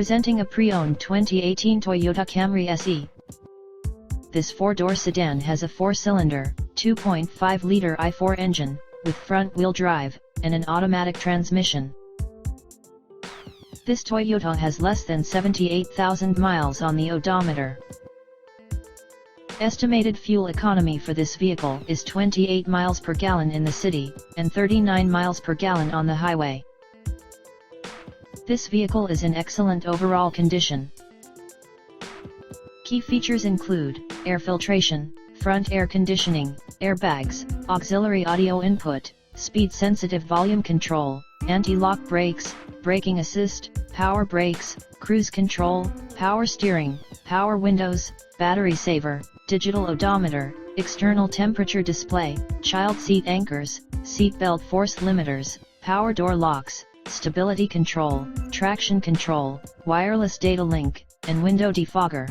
Presenting a pre-owned 2018 Toyota Camry SE. This four-door sedan has a four-cylinder, 2.5-liter i4 engine, with front-wheel drive, and an automatic transmission. This Toyota has less than 78,000 miles on the odometer. Estimated fuel economy for this vehicle is 28 miles per gallon in the city, and 39 miles per gallon on the highway. This vehicle is in excellent overall condition. Key features include air filtration, front air conditioning, airbags, auxiliary audio input, speed-sensitive volume control, anti-lock brakes, braking assist, power brakes, cruise control, power steering, power windows, battery saver, digital odometer, external temperature display, child seat anchors, seat belt force limiters, power door locks, stability control, traction control, wireless data link, and window defogger.